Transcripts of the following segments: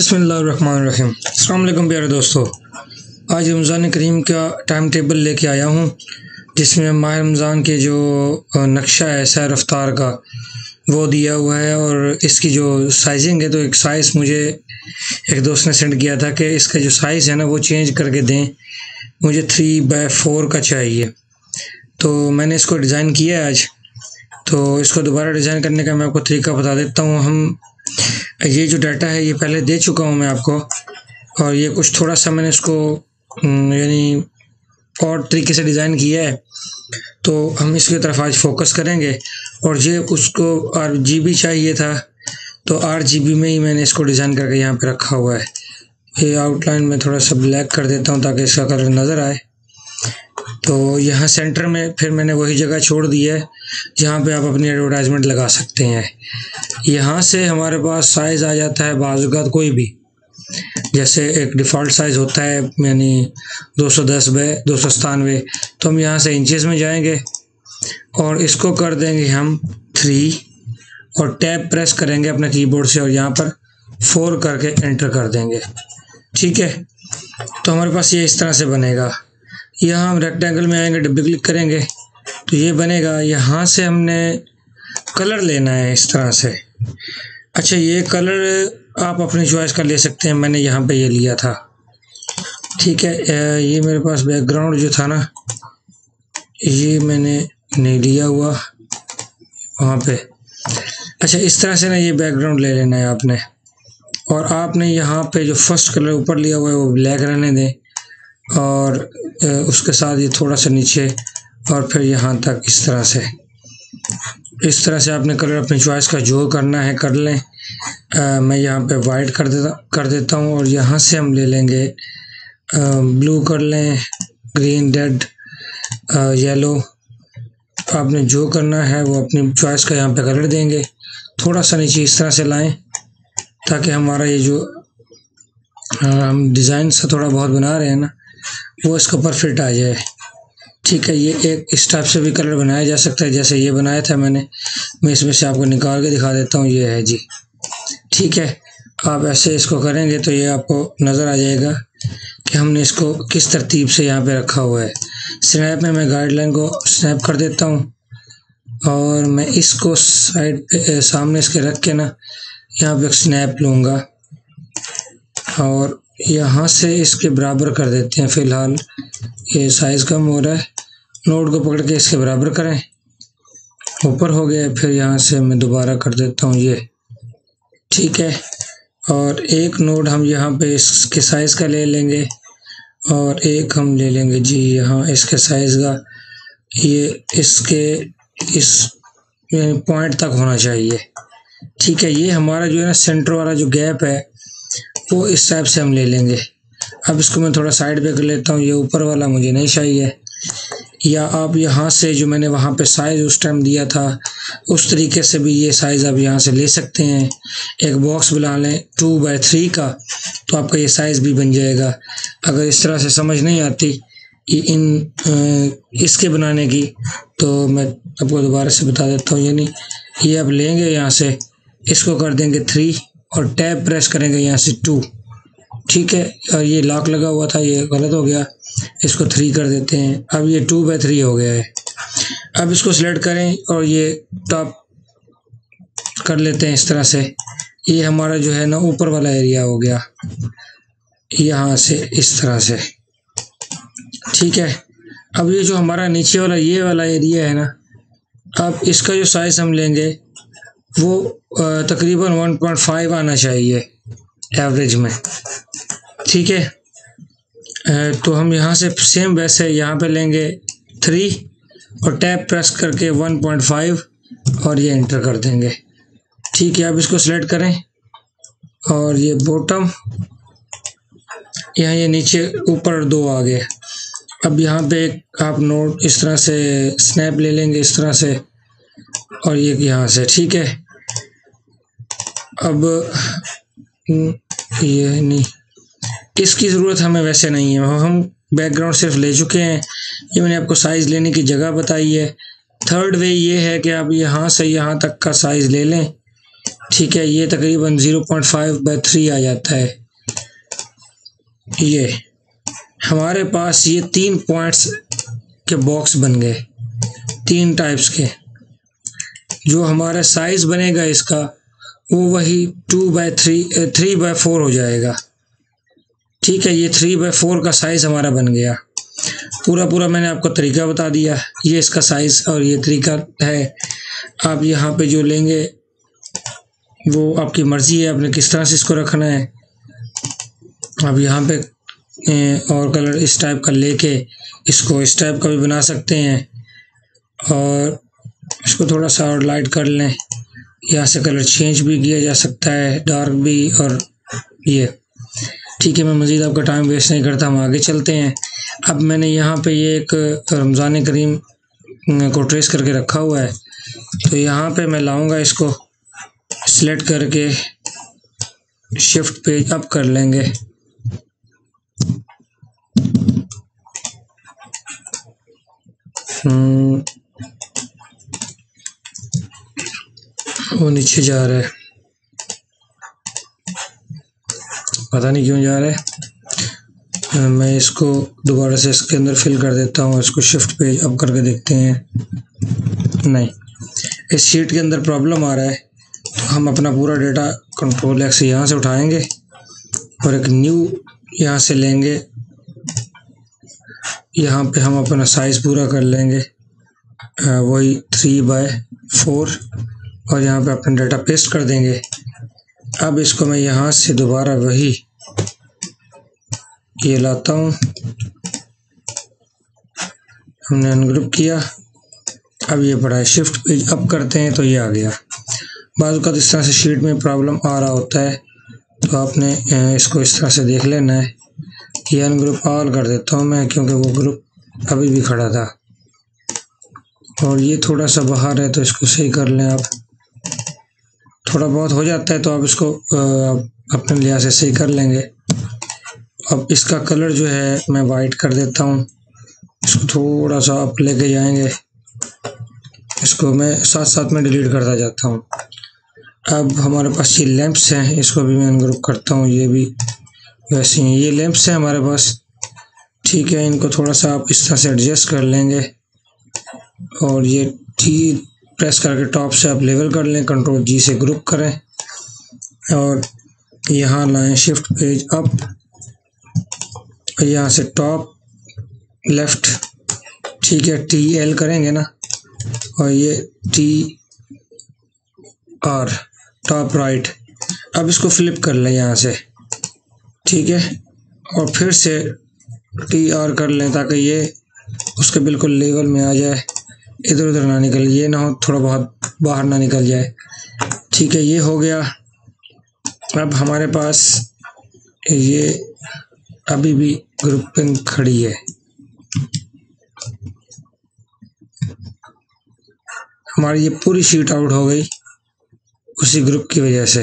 बिस्मिल्लाहिर्रहमानिर्रहीम। अस्सलाम वालेकुम प्यारे दोस्तों, आज रमज़ान करीम का टाइम टेबल लेके आया हूँ जिसमें माह रमज़ान के जो नक्शा है सैर रफ्तार का वो दिया हुआ है और इसकी जो साइजिंग है, तो एक साइज़ मुझे एक दोस्त ने सेंड किया था कि इसका जो साइज़ है ना वो चेंज करके दें, मुझे 3x4 का चाहिए। तो मैंने इसको डिज़ाइन किया है आज। तो इसको दोबारा डिज़ाइन करने का मैं आपको तरीका बता देता हूँ। हम ये जो डाटा है ये पहले दे चुका हूँ मैं आपको, और ये कुछ थोड़ा सा मैंने इसको यानी और तरीके से डिज़ाइन किया है। तो हम इसकी तरफ आज फोकस करेंगे। और ये उसको RGB चाहिए था, तो RGB में ही मैंने इसको डिज़ाइन करके यहाँ पे रखा हुआ है। ये आउटलाइन में थोड़ा सा ब्लैक कर देता हूँ ताकि इसका कलर नज़र आए। तो यहाँ सेंटर में फिर मैंने वही जगह छोड़ दी है जहाँ पे आप अपनी एडवर्टाइजमेंट लगा सकते हैं। यहाँ से हमारे पास साइज़ आ जाता है बाज़ कोई भी, जैसे एक डिफ़ॉल्ट साइज़ होता है यानी 210 बाय 297। तो हम यहाँ से इंचेस में जाएंगे और इसको कर देंगे हम 3 और टैब प्रेस करेंगे अपने कीबोर्ड से और यहाँ पर 4 करके एंटर कर देंगे। ठीक है, तो हमारे पास ये इस तरह से बनेगा। यहाँ हम रेक्टेंगल में आएंगे, डबल क्लिक करेंगे तो ये बनेगा। यहाँ से हमने कलर लेना है इस तरह से। अच्छा, ये कलर आप अपनी चॉइस का ले सकते हैं, मैंने यहाँ पे ये लिया था। ठीक है, ये मेरे पास बैकग्राउंड जो था ना ये मैंने नहीं लिया हुआ वहाँ पे। अच्छा, इस तरह से ना ये बैकग्राउंड ले लेना है आपने, और आपने यहाँ पे जो फर्स्ट कलर ऊपर लिया हुआ है वो ब्लैक रहने दें, और उसके साथ ये थोड़ा सा नीचे और फिर यहाँ तक इस तरह से आपने कलर अपनी चॉइस का जो करना है कर लें। मैं यहाँ पे वाइट कर देता हूँ, और यहाँ से हम ले लेंगे ब्लू कर लें, ग्रीन, रेड, येलो। आपने जो करना है वो अपनी चॉइस का यहाँ पे कलर देंगे। थोड़ा सा नीचे इस तरह से लाएं ताकि हमारा ये जो हम डिज़ाइन से थोड़ा बहुत बना रहे हैं ना वो इसका परफेक्ट आ जाए। ठीक है, ये एक इस टाइप से भी कलर बनाया जा सकता है जैसे ये बनाया था मैंने। मैं इसमें से आपको निकाल के दिखा देता हूँ, ये है जी। ठीक है, आप ऐसे इसको करेंगे तो ये आपको नज़र आ जाएगा कि हमने इसको किस तरतीब से यहाँ पे रखा हुआ है। स्नैप में मैं गाइडलाइन को स्नैप कर देता हूँ और मैं इसको साइड पे सामने इसके रख के ना यहाँ पे एक स्नैप लूँगा और यहाँ से इसके बराबर कर देते हैं। फ़िलहाल ये साइज़ कम हो रहा है, नोट को पकड़ के इसके बराबर करें, ऊपर हो गया। फिर यहाँ से मैं दोबारा कर देता हूँ ये। ठीक है, और एक नोट हम यहाँ पे इसके साइज़ का ले लेंगे और एक हम ले लेंगे जी यहाँ इसके साइज़ का। ये इसके इस पॉइंट तक होना चाहिए। ठीक है, ये हमारा जो है ना सेंटर वाला जो गैप है वो इस टाइप से हम ले लेंगे। अब इसको मैं थोड़ा साइड पे कर लेता हूँ, ये ऊपर वाला मुझे नहीं चाहिए। या आप यहाँ से जो मैंने वहाँ पे साइज़ उस टाइम दिया था उस तरीके से भी ये साइज़ आप यहाँ से ले सकते हैं। एक बॉक्स बना लें 2x3 का, तो आपका ये साइज़ भी बन जाएगा। अगर इस तरह से समझ नहीं आती इसके बनाने की तो मैं आपको दोबारा से बता देता हूँ। यानी ये आप लेंगे यहाँ से, इसको कर देंगे 3 और टैब प्रेस करेंगे यहाँ से 2। ठीक है, और ये लॉक लगा हुआ था, ये गलत हो गया, इसको 3 कर देते हैं। अब ये 2x3 हो गया है। अब इसको सिलेक्ट करें और ये टॉप कर लेते हैं इस तरह से। ये हमारा जो है ना ऊपर वाला एरिया हो गया यहाँ से इस तरह से। ठीक है, अब ये जो हमारा नीचे वाला ये वाला एरिया है ना, अब इसका जो साइज़ हम लेंगे वो तकरीबन 1.5 आना चाहिए एवरेज में। ठीक है, तो हम यहाँ से सेम वैसे यहाँ पे लेंगे 3 और टैब प्रेस करके 1.5 और ये एंटर कर देंगे। ठीक है, अब इसको सिलेक्ट करें और ये बॉटम यहाँ ये नीचे ऊपर 2 आ गए। अब यहाँ पे एक आप नोट इस तरह से स्नैप ले लेंगे इस तरह से, और ये यहाँ से। ठीक है, अब ये नहीं, इसकी ज़रूरत हमें वैसे नहीं है, हम बैकग्राउंड सिर्फ ले चुके हैं। ये मैंने आपको साइज़ लेने की जगह बताई है। थर्ड वे ये है कि आप यहाँ से यहाँ तक का साइज़ ले लें ठीक है, ये तकरीबन 0.5/3 आ जाता है। ये हमारे पास ये 3 पॉइंट्स के बॉक्स बन गए, 3 टाइप्स के। जो हमारा साइज बनेगा इसका वो वही 3/4 हो जाएगा। ठीक है, ये 3/4 का साइज हमारा बन गया। पूरा मैंने आपको तरीका बता दिया। ये इसका साइज और ये तरीका है। आप यहाँ पे जो लेंगे वो आपकी मर्जी है, आपने किस तरह से इसको रखना है। आप यहाँ पे और कलर इस टाइप का लेके इसको इस टाइप का भी बना सकते हैं, और इसको थोड़ा सा और लाइट कर लें। यहाँ से कलर चेंज भी किया जा सकता है, डार्क भी। और ये ठीक है, मैं मज़ीद आपका टाइम वेस्ट नहीं करता, हम आगे चलते हैं। अब मैंने यहाँ पे ये एक रमज़ान करीम को ट्रेस करके रखा हुआ है, तो यहाँ पे मैं लाऊंगा, इसको सिलेक्ट करके शिफ्ट पेज अप कर लेंगे। वो नीचे जा रहा है, पता नहीं क्यों जा रहा है। मैं इसको दोबारा से इसके अंदर फिल कर देता हूँ। इसको शिफ्ट पेज अप करके देखते हैं। नहीं, इस शीट के अंदर प्रॉब्लम आ रहा है, तो हम अपना पूरा डेटा Ctrl+X यहाँ से उठाएंगे और एक न्यू यहाँ से लेंगे। यहाँ पे हम अपना साइज़ पूरा कर लेंगे, वही 3/4, और यहाँ पे अपना डेटा पेस्ट कर देंगे। अब इसको मैं यहाँ से दोबारा वही ये लाता हूँ, हमने अनग्रुप किया। अब ये पड़ा है, शिफ्ट पेज अप करते हैं तो ये आ गया। बाज़ का इस तरह से शीट में प्रॉब्लम आ रहा होता है, तो आपने इसको इस तरह से देख लेना है। ये अनग्रुप ऑल कर देता हूँ मैं, क्योंकि वो ग्रुप अभी भी खड़ा था। और ये थोड़ा सा बाहर है, तो इसको सही कर लें आप। थोड़ा बहुत हो जाता है तो आप इसको अपने लिहाज से सही कर लेंगे। अब इसका कलर जो है मैं वाइट कर देता हूँ। इसको थोड़ा सा आप लेके जाएंगे, इसको मैं साथ साथ में डिलीट करता जाता हूँ। अब हमारे पास ये लैंप्स हैं, इसको भी मैं अनग्रुप करता हूँ। ये भी वैसे ही ये लैंप्स हैं हमारे पास। ठीक है, इनको थोड़ा सा आप इस तरह से एडजस्ट कर लेंगे, और ये टी प्रेस करके टॉप से आप लेवल कर लें। Ctrl+G से ग्रुप करें और यहाँ लाएं शिफ्ट पेज अप, यहाँ से टॉप लेफ्ट, ठीक है, TL करेंगे ना, और ये TR टॉप राइट। अब इसको फ्लिप कर लें यहाँ से, ठीक है, और फिर से TR कर लें ताकि ये उसके बिल्कुल लेवल में आ जाए, इधर उधर ना निकल, ये ना हो थोड़ा बहुत बाहर ना निकल जाए। ठीक है, ये हो गया। अब हमारे पास ये अभी भी ग्रुपिंग खड़ी है। हमारी ये पूरी शीट आउट हो गई उसी ग्रुप की वजह से।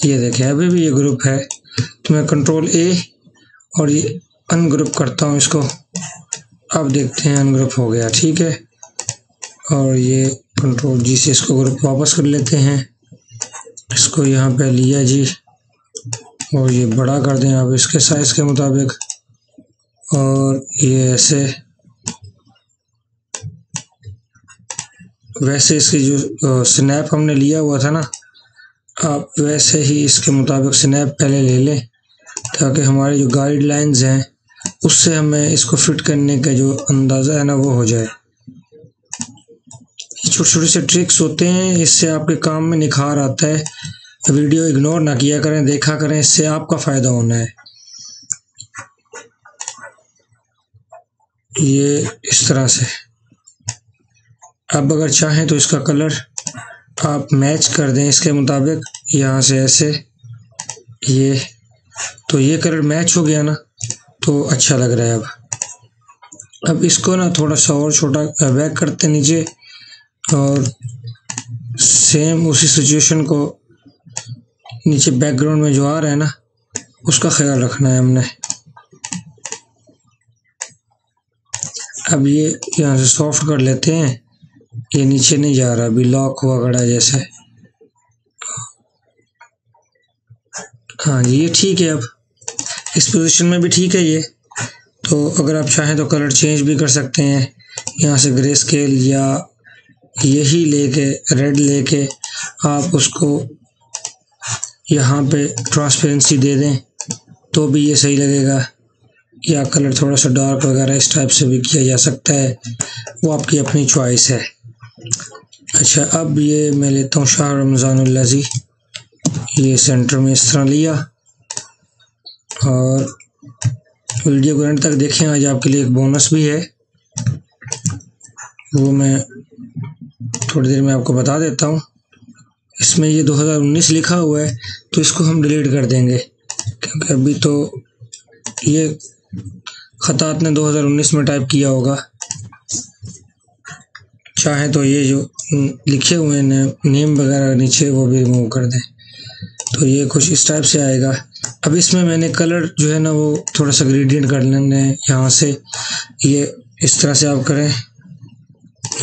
ये देखें, अभी भी ये ग्रुप है, तो मैं Ctrl+A और ये अनग्रुप करता हूँ इसको। अब देखते हैं, अनग्रुप हो गया, ठीक है। और ये Ctrl+G से इसको ग्रुप वापस कर लेते हैं। इसको यहाँ पे लिया जी, और ये बड़ा कर दें आप इसके साइज के मुताबिक, और ये ऐसे वैसे इसकी जो स्नैप हमने लिया हुआ था ना, आप वैसे ही इसके मुताबिक स्नैप पहले ले लें, ताकि हमारे जो गाइडलाइंस हैं उससे हमें इसको फिट करने का जो अंदाज़ा है ना वो हो जाए। छोटे छोटे से ट्रिक्स होते हैं, इससे आपके काम में निखार आता है। वीडियो इग्नोर ना किया करें, देखा करें, इससे आपका फ़ायदा होना है। ये इस तरह से अब अगर चाहें तो इसका कलर आप मैच कर दें इसके मुताबिक, यहाँ से ऐसे, ये तो ये कलर मैच हो गया ना, तो अच्छा लग रहा है। अब इसको ना थोड़ा सा और छोटा बैक करते नीचे, और सेम उसी सिचुएशन को नीचे बैकग्राउंड में जो आ रहा है ना उसका ख्याल रखना है हमने। अब ये यहाँ से सॉफ्ट कर लेते हैं, ये नीचे नहीं जा रहा, अभी लॉक हुआ खड़ा जैसे। हाँ जी, ये ठीक है। अब इस पोजीशन में भी ठीक है ये। तो अगर आप चाहें तो कलर चेंज भी कर सकते हैं, यहाँ से ग्रे स्केल या यही लेके रेड लेके आप उसको यहाँ पे ट्रांसपेरेंसी दे दें तो भी ये सही लगेगा, या कलर थोड़ा सा डार्क वगैरह इस टाइप से भी किया जा सकता है, वो आपकी अपनी चॉइस है। अच्छा, अब ये मैं लेता हूँ शाह रमज़ानुल लज़ी, ये सेंटर में इस तरह लिया। और वीडियो को एंड तक देखें, आज आपके लिए एक बोनस भी है, वो मैं थोड़ी देर में आपको बता देता हूँ। इसमें ये 2019 लिखा हुआ है तो इसको हम डिलीट कर देंगे, क्योंकि अभी तो ये खतात ने 2019 में टाइप किया होगा। चाहे तो ये जो लिखे हुए नेम वगैरह नीचे वो भी रिमूव कर दें, तो ये कुछ इस टाइप से आएगा। अब इसमें मैंने कलर जो है ना वो थोड़ा सा ग्रेडियंट कर लेना है। यहाँ से ये इस तरह से आप करें,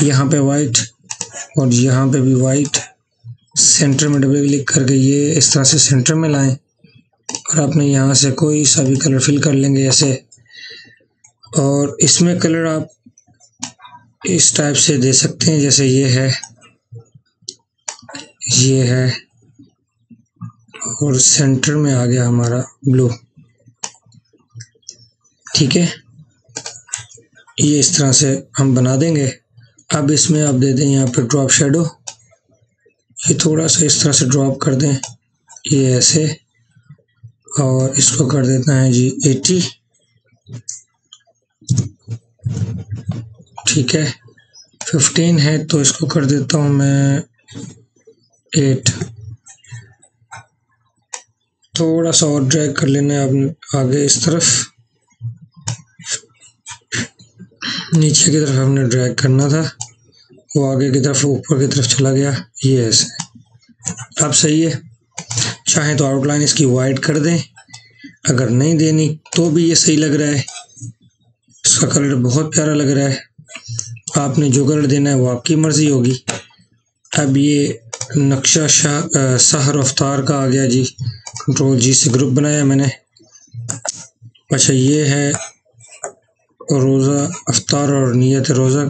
यहाँ पे वाइट और यहाँ पे भी वाइट, सेंटर में डबल क्लिक करके ये इस तरह से सेंटर में लाएं और आपने यहाँ से कोई सा भी कलर फिल कर लेंगे ऐसे। और इसमें कलर आप इस टाइप से दे सकते हैं, जैसे ये है और सेंटर में आ गया हमारा ब्लू। ठीक है, ये इस तरह से हम बना देंगे। अब इसमें आप दे दें यहाँ पे ड्रॉप शेडो, ये थोड़ा सा इस तरह से ड्रॉप कर दें, ये ऐसे, और इसको कर देता है जी 80। ठीक है, 15 है तो इसको कर देता हूँ मैं 8। थोड़ा सा और ड्रैग कर लेना है अब आगे इस तरफ, नीचे की तरफ हमने ड्रैग करना था, वो आगे की तरफ ऊपर की तरफ चला गया, ये ऐसे। अब सही है। चाहें तो आउटलाइन इसकी वाइट कर दें, अगर नहीं देनी तो भी ये सही लग रहा है। इसका कलर बहुत प्यारा लग रहा है। आपने जो कलर देना है वो आपकी मर्जी होगी। अब ये नक्शा सहर अफ्तार का आ गया जी, कंट्रोल जी से ग्रुप बनाया मैंने। अच्छा, ये है रोज़ा अफ्तार और नियत रोज़ा,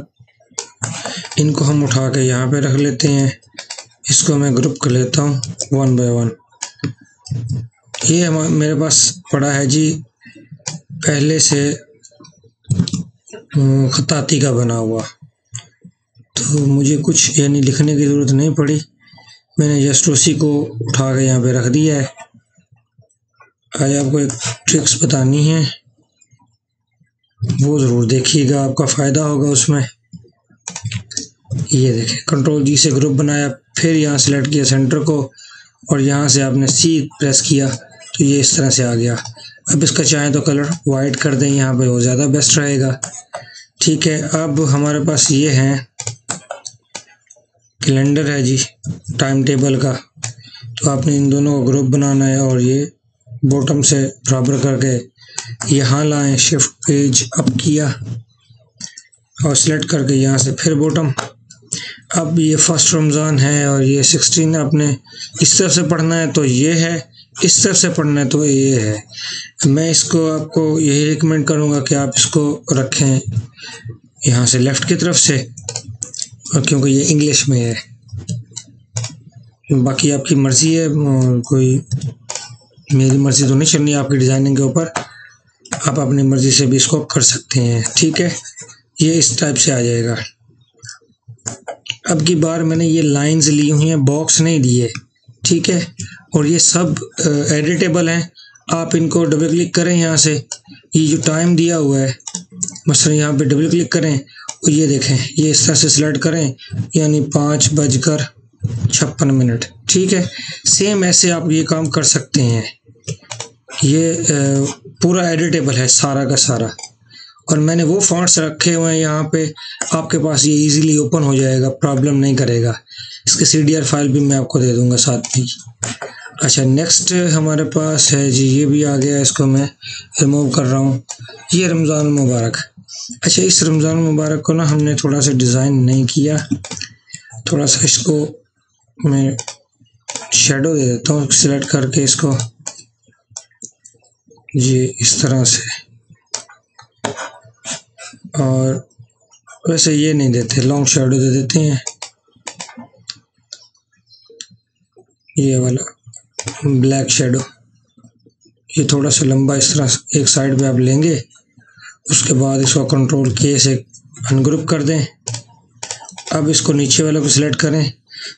इनको हम उठा के यहाँ पे रख लेते हैं। इसको मैं ग्रुप कर लेता हूँ 1 बाय 1। ये मेरे पास पड़ा है जी पहले से खताती का बना हुआ, तो मुझे कुछ यानी लिखने की ज़रूरत नहीं पड़ी, मैंने जस्ट उसी को उठा के यहाँ पे रख दिया है। आज आपको एक ट्रिक्स बतानी है, वो ज़रूर देखिएगा, आपका फ़ायदा होगा उसमें। ये देखें, कंट्रोल जी से ग्रुप बनाया, फिर यहाँ सेलेक्ट किया सेंटर को और यहाँ से आपने सी प्रेस किया तो ये इस तरह से आ गया। अब इसका चाहें तो कलर वाइट कर दें यहाँ पे, वो ज़्यादा बेस्ट रहेगा। ठीक है, अब हमारे पास ये है कैलेंडर है जी टाइम टेबल का, तो आपने इन दोनों को ग्रुप बनाना है और ये बॉटम से बराबर करके यहाँ लाएं, शिफ्ट पेज अप किया और सिलेक्ट करके यहाँ से फिर बॉटम। अब ये फर्स्ट रमज़ान है और ये 16 आपने इस तरफ से पढ़ना है तो ये है, इस तरफ से पढ़ना है तो ये है। मैं इसको आपको यही रिकमेंड करूँगा कि आप इसको रखें यहाँ से लेफ़्ट की तरफ से, और क्योंकि ये इंग्लिश में है। बाकी आपकी मर्ज़ी है, कोई मेरी मर्ज़ी तो नहीं चलनी आपकी डिज़ाइनिंग के ऊपर, आप अपनी मर्ज़ी से भी इसको कर सकते हैं। ठीक है, ये इस टाइप से आ जाएगा। अब की बार मैंने ये लाइंस ली हुई हैं, बॉक्स नहीं दिए। ठीक है, और ये सब एडिटेबल हैं। आप इनको डबल क्लिक करें, यहाँ से ये जो टाइम दिया हुआ है मसलन यहाँ पे डबल क्लिक करें और ये देखें, ये इस तरह से सिलेक्ट करें, यानी 5:56। ठीक है, सेम ऐसे आप ये काम कर सकते हैं। ये पूरा एडिटेबल है सारा का सारा, और मैंने वो फॉन्ट्स रखे हुए हैं यहाँ पे, आपके पास ये इजीली ओपन हो जाएगा, प्रॉब्लम नहीं करेगा। इसके CDR फाइल भी मैं आपको दे दूँगा साथ में। अच्छा, नेक्स्ट हमारे पास है जी, ये भी आ गया, इसको मैं रिमूव कर रहा हूँ। ये रमज़ान मुबारक। अच्छा, इस रमज़ान मुबारक को ना हमने थोड़ा सा डिज़ाइन नहीं किया, थोड़ा सा इसको मैं शेडो दे देता हूँ, सिलेक्ट करके इसको ये इस तरह से। और वैसे ये नहीं देते, लॉन्ग शेडो दे देते हैं, ये वाला ब्लैक शेडो। ये थोड़ा सा लंबा इस तरह एक साइड पे आप लेंगे, उसके बाद इसको कंट्रोल के से अनग्रुप कर दें। अब इसको नीचे वाले को सिलेक्ट करें।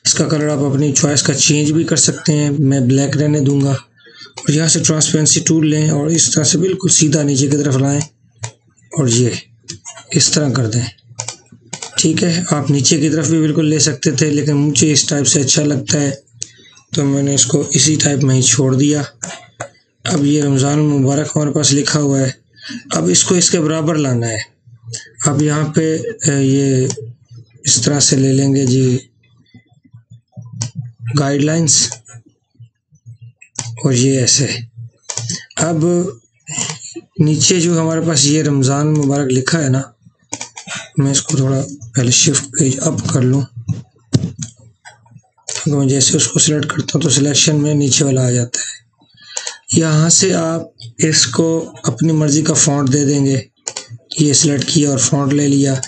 इसका कलर आप अपनी चॉइस का चेंज भी कर सकते हैं, मैं ब्लैक रहने दूंगा। और यहाँ से ट्रांसपेरेंसी टूल लें और इस तरह से बिल्कुल सीधा नीचे की तरफ लाएं और ये इस तरह कर दें। ठीक है, आप नीचे की तरफ भी बिल्कुल ले सकते थे, लेकिन मुझे इस टाइप से अच्छा लगता है तो मैंने इसको इसी टाइप में ही छोड़ दिया। अब ये रमज़ान मुबारक हमारे पास लिखा हुआ है, अब इसको इसके बराबर लाना है। अब यहाँ पे ये इस तरह से ले लेंगे जी गाइडलाइंस, और ये ऐसे। अब नीचे जो हमारे पास ये रमज़ान मुबारक लिखा है ना, मैं इसको थोड़ा पहले शिफ्ट पेज अप कर लूँ। तो मैं जैसे उसको सिलेक्ट करता हूँ तो सिलेक्शन में नीचे वाला आ जाता है। यहाँ से आप इसको अपनी मर्ज़ी का फ़ॉन्ट दे देंगे। ये सिलेक्ट किया और फ़ॉन्ट ले लिया।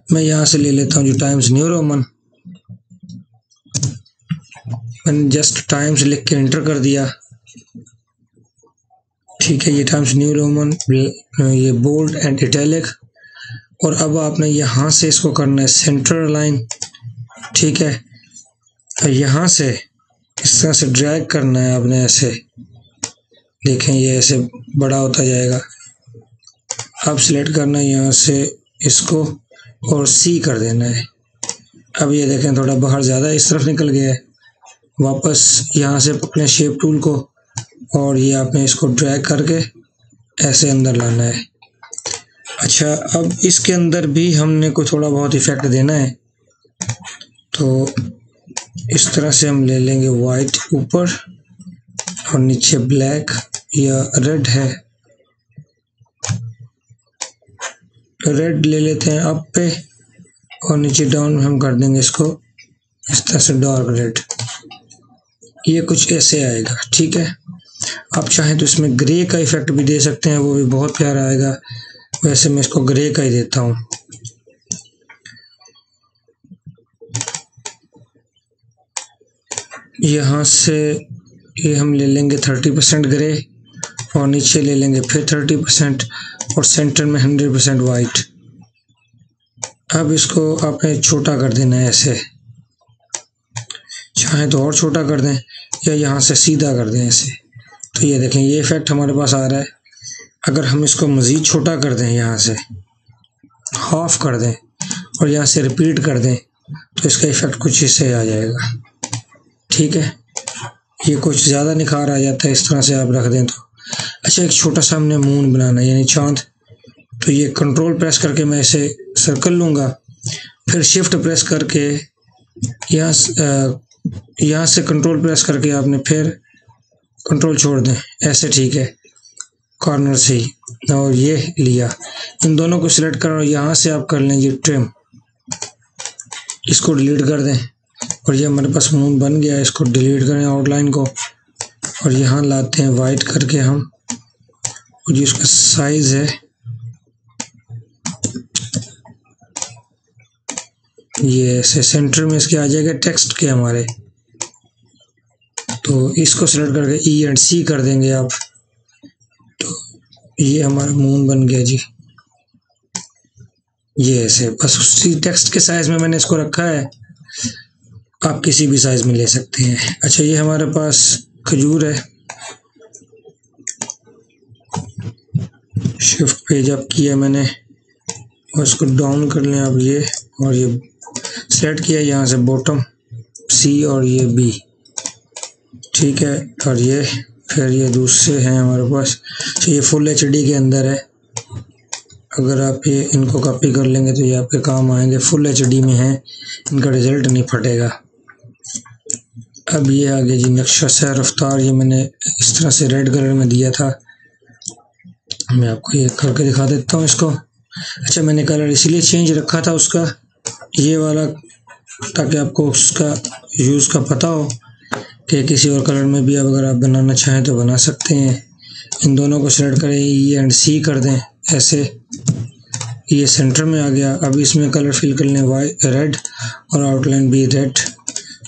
मैं यहाँ से ले लेता हूँ जो टाइम्स न्यू रोमन। मैंने जस्ट टाइम्स लिख के एंटर कर दिया। ठीक है, ये टाइम्स न्यू रोमन, ये बोल्ड एंड इटैलिक। और अब आपने यहाँ से इसको करना है सेंटर अलाइन। ठीक है, यहाँ से इस तरह से ड्रैग करना है आपने, ऐसे देखें ये ऐसे बड़ा होता जाएगा। अब सिलेक्ट करना है यहाँ से इसको और सी कर देना है। अब ये देखें थोड़ा बाहर ज़्यादा इस तरफ निकल गया है। वापस यहाँ से पकड़ें शेप टूल को और ये आपने इसको ड्रैग करके ऐसे अंदर लाना है। अच्छा, अब इसके अंदर भी हमने को थोड़ा बहुत इफेक्ट देना है, तो इस तरह से हम ले लेंगे वाइट ऊपर और नीचे ब्लैक या रेड है, रेड ले लेते हैं अप पे और नीचे डाउन में हम कर देंगे इसको इस तरह से डार्क रेड। ये कुछ ऐसे आएगा। ठीक है, आप चाहें तो इसमें ग्रे का इफेक्ट भी दे सकते हैं, वो भी बहुत प्यारा आएगा। वैसे मैं इसको ग्रे का ही देता हूँ। यहाँ से ये हम ले लेंगे 30% ग्रे और नीचे ले लेंगे फिर 30% और सेंटर में 100% वाइट। अब इसको आपने छोटा कर देना है ऐसे, चाहे तो और छोटा कर दें या यहाँ से सीधा कर दें ऐसे। तो ये देखें ये इफेक्ट हमारे पास आ रहा है। अगर हम इसको मज़ीद छोटा कर दें, यहाँ से हाफ कर दें और यहाँ से रिपीट कर दें, तो इसका इफेक्ट कुछ इससे आ जाएगा। ठीक है, ये कुछ ज़्यादा निखार आ जाता है इस तरह से आप रख दें तो। अच्छा, एक छोटा सा हमने मून बनाना है यानी चांद, तो ये कंट्रोल प्रेस करके मैं इसे सर्कल लूँगा, फिर शिफ्ट प्रेस करके यहाँ से कंट्रोल प्रेस करके आपने फिर कंट्रोल छोड़ दें ऐसे। ठीक है, कॉर्नर से ही, और ये लिया, इन दोनों को सिलेक्ट करें और यहाँ से आप कर लें ये ट्रिम, इसको डिलीट कर दें और ये हमारे पास मून बन गया। इसको डिलीट करें आउटलाइन को और यहाँ लाते हैं वाइट करके हम, और जो इसका साइज है ये ऐसे सेंटर में इसके आ जाएगा टेक्स्ट के हमारे। तो इसको सिलेक्ट करके ई एंड सी कर देंगे आप, तो ये हमारा मून बन गया जी। ये ऐसे बस उसी टेक्स्ट के साइज में मैंने इसको रखा है, आप किसी भी साइज में ले सकते हैं। अच्छा, ये हमारे पास खजूर है, शिफ्ट पेज अप किया मैंने और इसको डाउन कर लें आप ये, और ये सेलेक्ट किया यहाँ से बॉटम सी और ये बी। ठीक है, और ये फिर ये दूसरे हैं हमारे पास। तो ये फुल एचडी के अंदर है, अगर आप ये इनको कॉपी कर लेंगे तो ये आपके काम आएंगे। फुल एचडी में है, इनका रिजल्ट नहीं फटेगा। अब ये आगे जी नक्शा सैर रफ्तार, ये मैंने इस तरह से रेड कलर में दिया था, मैं आपको ये करके दिखा देता हूँ इसको। अच्छा, मैंने कलर इसीलिए चेंज रखा था उसका ये वाला, ताकि आपको उसका यूज़ का पता हो कि किसी और कलर में भी अगर आप बनाना चाहें तो बना सकते हैं। इन दोनों को सेलेक्ट करें, E एंड C कर दें ऐसे, ये सेंटर में आ गया। अब इसमें कलर फिल कर लें रेड और आउटलाइन भी रेड।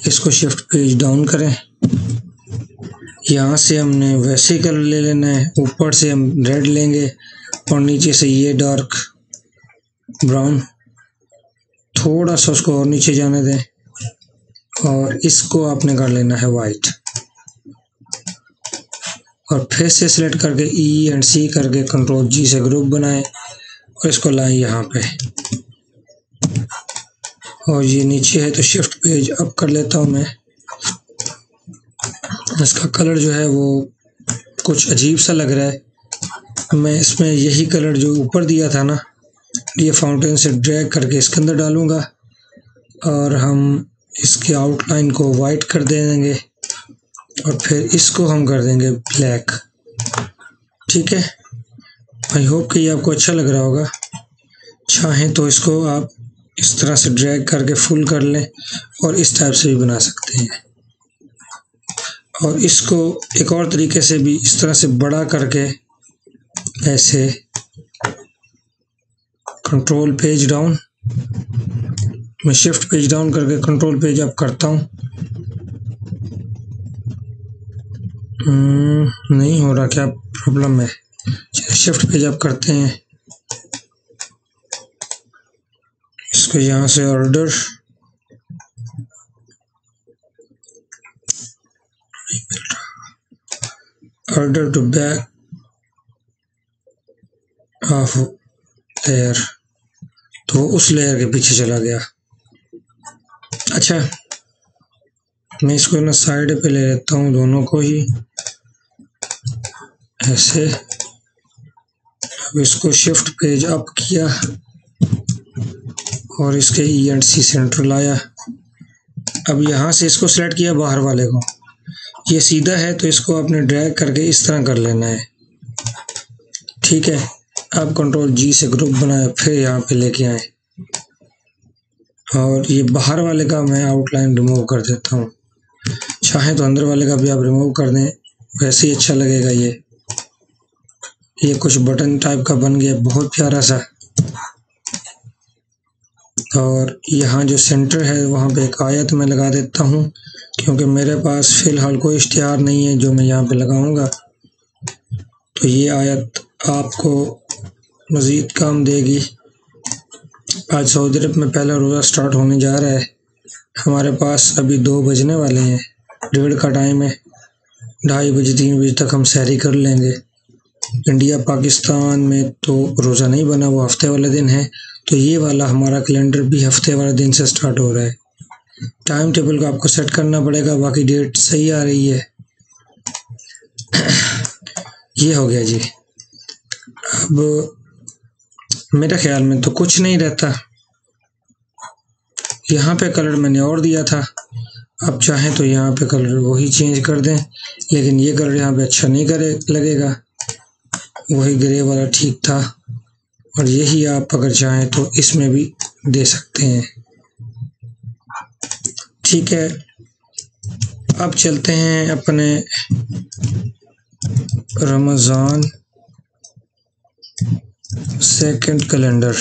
इसको शिफ्ट पेज डाउन करें, यहाँ से हमने वैसे ही कलर ले लेना है। ऊपर से हम रेड लेंगे और नीचे से ये डार्क ब्राउन, थोड़ा सा उसको और नीचे जाने दें और इसको आपने कर लेना है वाइट। और फिर से सिलेक्ट करके E एंड C करके कंट्रोल G से ग्रुप बनाएं और इसको लाएं यहाँ पे। और ये नीचे है तो शिफ्ट पेज अप कर लेता हूँ मैं। इसका कलर जो है वो कुछ अजीब सा लग रहा है। मैं इसमें यही कलर जो ऊपर दिया था ना, ये फाउंटेन से ड्रैग करके इसके अंदर डालूंगा और हम इसके आउटलाइन को वाइट कर देंगे और फिर इसको हम कर देंगे ब्लैक। ठीक है, आई होप कि ये आपको अच्छा लग रहा होगा। चाहें तो इसको आप इस तरह से ड्रैग करके फुल कर लें और इस टाइप से भी बना सकते हैं। और इसको एक और तरीके से भी इस तरह से बड़ा करके ऐसे कंट्रोल पेज डाउन, मैं शिफ्ट पेज डाउन करके कंट्रोल पेज अप करता हूँ। नहीं हो रहा, क्या प्रॉब्लम है? चलिए शिफ्ट पेज अप करते हैं। इसको यहाँ से order to back off layer, तो उस लेयर के पीछे चला गया। अच्छा, मैं इसको ना साइड पे ले लेता हूँ, दोनों को ही ऐसे। अब इसको शिफ्ट पेज अप किया और इसके E एंड C सेंटर लाया। अब यहाँ से इसको सिलेक्ट किया बाहर वाले को, ये सीधा है तो इसको आपने ड्रैग करके इस तरह कर लेना है। ठीक है, अब कंट्रोल G से ग्रुप बनाए, फिर यहाँ पे लेके आए और ये बाहर वाले का मैं आउटलाइन रिमूव कर देता हूँ। चाहे तो अंदर वाले का भी आप रिमूव कर दें, वैसे ही अच्छा लगेगा। ये कुछ बटन टाइप का बन गया, बहुत प्यारा सा। और यहाँ जो सेंटर है वहाँ पे एक आयत मैं लगा देता हूँ, क्योंकि मेरे पास फ़िलहाल कोई इश्तिहार नहीं है जो मैं यहाँ पे लगाऊंगा। तो ये आयत आपको मज़ीद काम देगी। आज सऊदी अरब में पहला रोज़ा स्टार्ट होने जा रहा है। हमारे पास अभी 2 बजने वाले हैं, 1:30 का टाइम है। 2:30 बजे 3 बजे तक हम सहरी कर लेंगे। इंडिया पाकिस्तान में तो रोज़ा नहीं बना, वो हफ्ते वाला दिन है। तो ये वाला हमारा कैलेंडर भी हफ्ते वाले दिन से स्टार्ट हो रहा है। टाइम टेबल को आपको सेट करना पड़ेगा, बाकी डेट सही आ रही है। ये हो गया जी। अब मेरे ख्याल में तो कुछ नहीं रहता। यहाँ पे कलर मैंने और दिया था, आप चाहें तो यहाँ पे कलर वही चेंज कर दें, लेकिन ये कलर यहाँ पे अच्छा नहीं लगेगा। वही ग्रे वाला ठीक था, और यही आप अगर चाहें तो इसमें भी दे सकते हैं। ठीक है, अब चलते हैं अपने रमज़ान सेकंड कैलेंडर।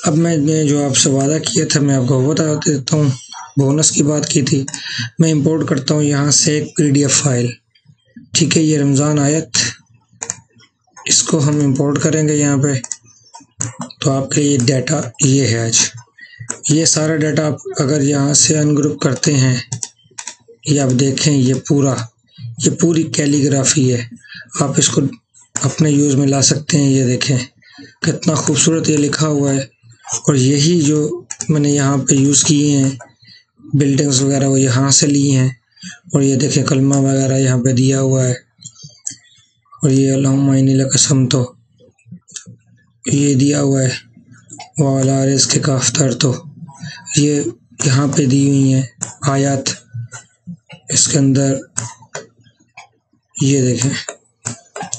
अब मैंने जो आपसे वादा किया था मैं आपको बता देता हूँ, बोनस की बात की थी। मैं इंपोर्ट करता हूँ यहाँ से एक PDF फाइल। ठीक है, ये रमज़ान आयत, इसको हम इंपोर्ट करेंगे यहाँ पे। तो आपके लिए डाटा ये है। आज ये सारा डाटा आप अगर यहाँ से अनग्रुप करते हैं, ये आप देखें, ये पूरी कैलीग्राफी है। आप इसको अपने यूज़ में ला सकते हैं। ये देखें कितना खूबसूरत ये लिखा हुआ है। और यही जो मैंने यहाँ पे यूज़ किए हैं, बिल्डिंग्स वगैरह, वो यहाँ से लिए हैं। और ये देखें कलमा वगैरह यहाँ पे दिया हुआ है। और ये अल्लाहुम्मा इन्नी लकसम तो ये दिया हुआ है, वाला रिज़्क़ का अफ्तर, तो ये यहाँ पे दी हुई हैं आयत। इसके अंदर ये देखें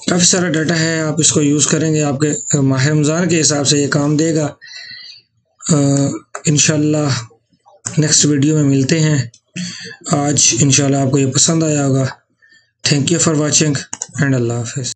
काफ़ी सारा डाटा है। आप इसको यूज़ करेंगे, आपके माह रमज़ान के हिसाब से ये काम देगा। इंशाअल्लाह नेक्स्ट वीडियो में मिलते हैं। आज इंशाल्लाह आपको ये पसंद आया होगा। Thank you for watching and अल्लाह हाफ़िज़।